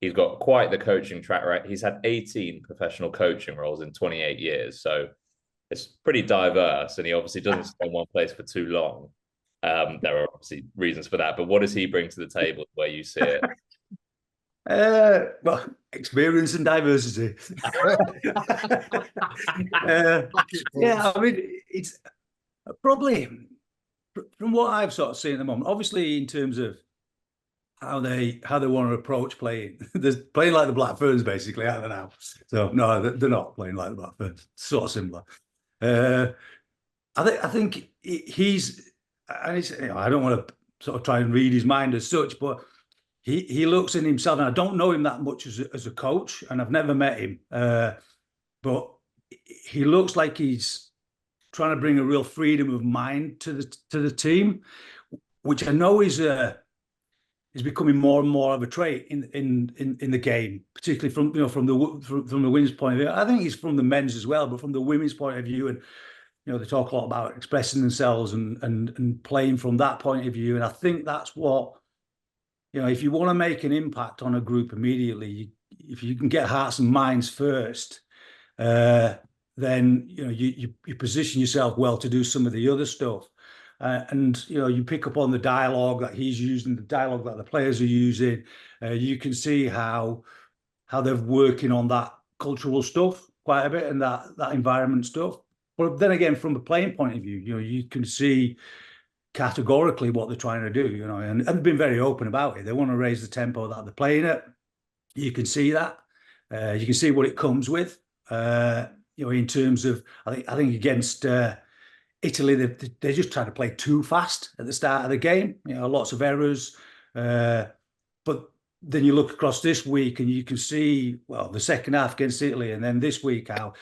he's got quite the coaching track record. He's had 18 professional coaching roles in 28 years. So it's pretty diverse, and he obviously doesn't stay in one place for too long. There are obviously reasons for that, but what does he bring to the table where you see it? Well, experience and diversity. Yeah, I mean, it's probably from what I've sort of seen at the moment. Obviously, in terms of how they want to approach playing, they're playing like the Black Ferns, basically, aren't they now? So no, they're not playing like the Black Ferns. Sort of similar. I think he's, and it's, I don't want to sort of try and read his mind as such, but he looks in himself, and I don't know him that much as a coach, and I've never met him, but he looks like he's trying to bring a real freedom of mind to the team, which I know is becoming more and more of a trait in the game, particularly from the women's point of view. I think it's from the men's as well, but from the women's point of view, and they talk a lot about expressing themselves and playing from that point of view, and I think that's what. If you want to make an impact on a group immediately, if you can get hearts and minds first, then you position yourself well to do some of the other stuff, and you pick up on the dialogue that he's using, the dialogue that the players are using. You can see how they're working on that cultural stuff quite a bit and that environment stuff. But then again, from a playing point of view, you can see categorically what they're trying to do, and they've been very open about it. They want to raise the tempo that they're playing at. You can see that. You can see what it comes with. In terms of, I think against Italy, they're just trying to play too fast at the start of the game. Lots of errors. But then you look across this week and you can see, well, the second half against Italy, and then this week how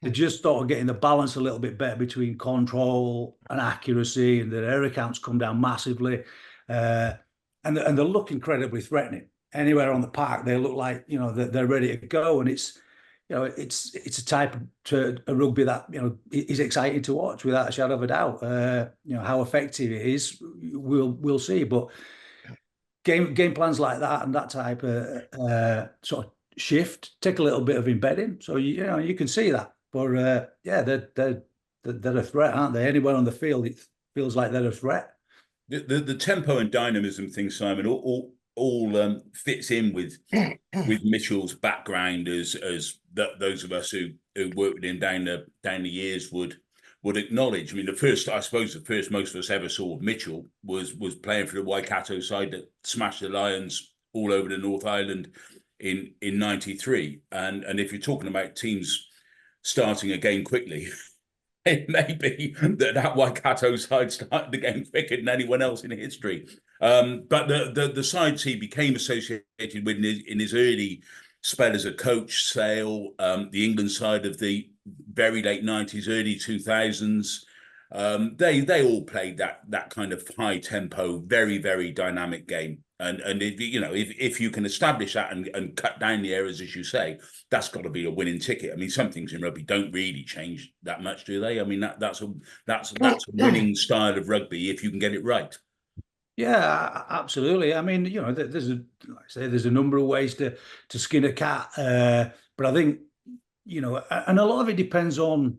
they're just sort of getting the balance a little bit better between control and accuracy, and their error counts come down massively, and they look incredibly threatening. Anywhere on the park, they look like they're ready to go, and it's a type of rugby that is exciting to watch without a shadow of a doubt. How effective it is, we'll see, but. Game plans like that and that type of sort of shift take a little bit of embedding, so you can see that. But they're a threat, aren't they? Anywhere on the field, it feels like they're a threat. The tempo and dynamism thing, Simon, all fits in with Mitchell's background as those of us who worked with him down the years would acknowledge. I mean, I suppose the first most of us ever saw of Mitchell was playing for the Waikato side that smashed the Lions all over the North Island in 93. And if you're talking about teams starting a game quickly, it may be that Waikato side started the game quicker than anyone else in history. But the sides he became associated with in his early spell as a coach, Sale, the England side of the very late 90s, early 2000s, they all played that kind of high tempo, very, very dynamic game. And if you can establish that and cut down the errors, as you say, that's got to be a winning ticket. I mean, some things in rugby don't really change that much, do they? I mean, that's a winning style of rugby if you can get it right. Yeah, absolutely. I mean, there's a number of ways to skin a cat, but I think and a lot of it depends on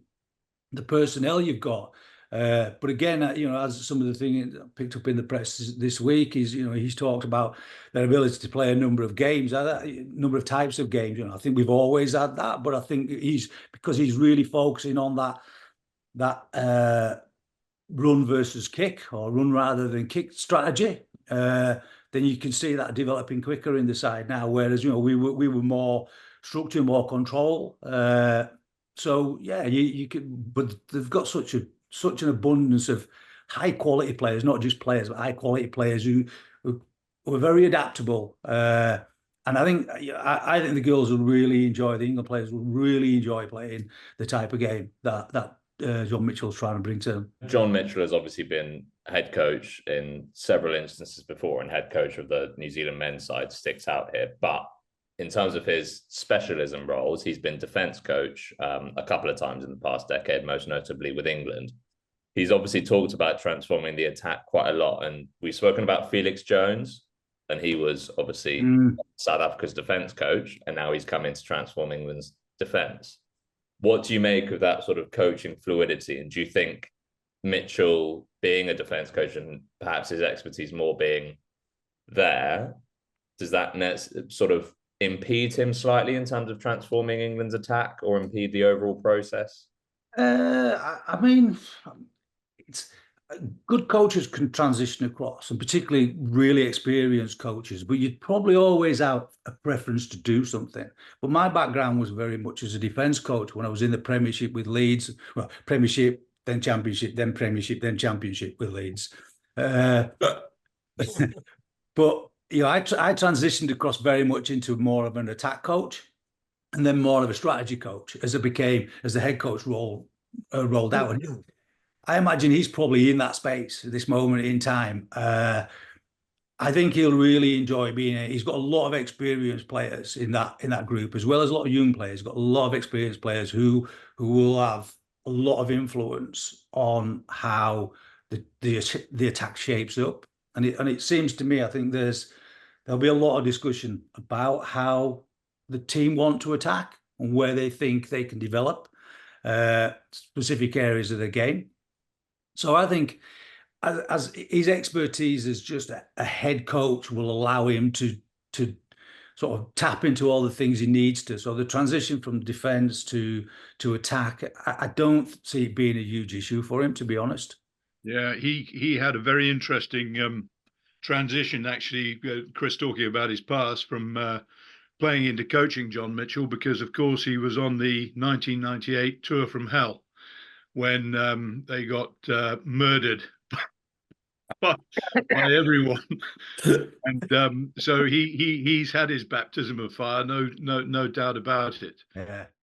the personnel you've got. But again, as some of the things I picked up in the press this week is, he's talked about their ability to play a number of games, a number of types of games. I think we've always had that, but I think because he's really focusing on that run versus kick, or run rather than kick strategy. Then you can see that developing quicker in the side now. Whereas we were more structure, more control. So yeah, you can, but they've got such an abundance of high quality players, not just players, but high quality players who are very adaptable. And I think the girls will really enjoy, the England players will really enjoy playing the type of game that John Mitchell's trying to bring to them. John Mitchell has obviously been head coach in several instances before, and head coach of the New Zealand men's side sticks out here. But in terms of his specialism roles, he's been defence coach a couple of times in the past decade, most notably with England. He's obviously talked about transforming the attack quite a lot, and we've spoken about Felix Jones, and he was obviously South Africa's defence coach, and now he's come in to transform England's defence. What do you make of that sort of coaching fluidity? And do you think Mitchell, being a defence coach and perhaps his expertise more being there, does that sort of impede him slightly in terms of transforming England's attack, or impede the overall process? I mean, it's good coaches can transition across, and particularly really experienced coaches, but you'd probably always have a preference to do something. But my background was very much as a defence coach when I was in the Premiership with Leeds. Well, Premiership, then Championship, then Premiership, then Championship with Leeds. But you know, I transitioned across very much into more of an attack coach, and then more of a strategy coach as the head coach role rolled out. And I imagine he's probably in that space at this moment in time. I think he'll really enjoy being here. He's got a lot of experienced players in that group, as well as a lot of young players. He's got a lot of experienced players who will have a lot of influence on how the attack shapes up. And it seems to me, I think there'll be a lot of discussion about how the team want to attack and where they think they can develop specific areas of the game. So I think as his expertise as just a head coach will allow him to sort of tap into all the things he needs to. So the transition from defence to attack, I don't see it being a huge issue for him, to be honest. Yeah, he had a very interesting transition, actually, Chris, talking about his past from playing into coaching, John Mitchell, because, of course, he was on the 1998 tour from hell when they got murdered by everyone. And so he's had his baptism of fire, no doubt about it. Yeah.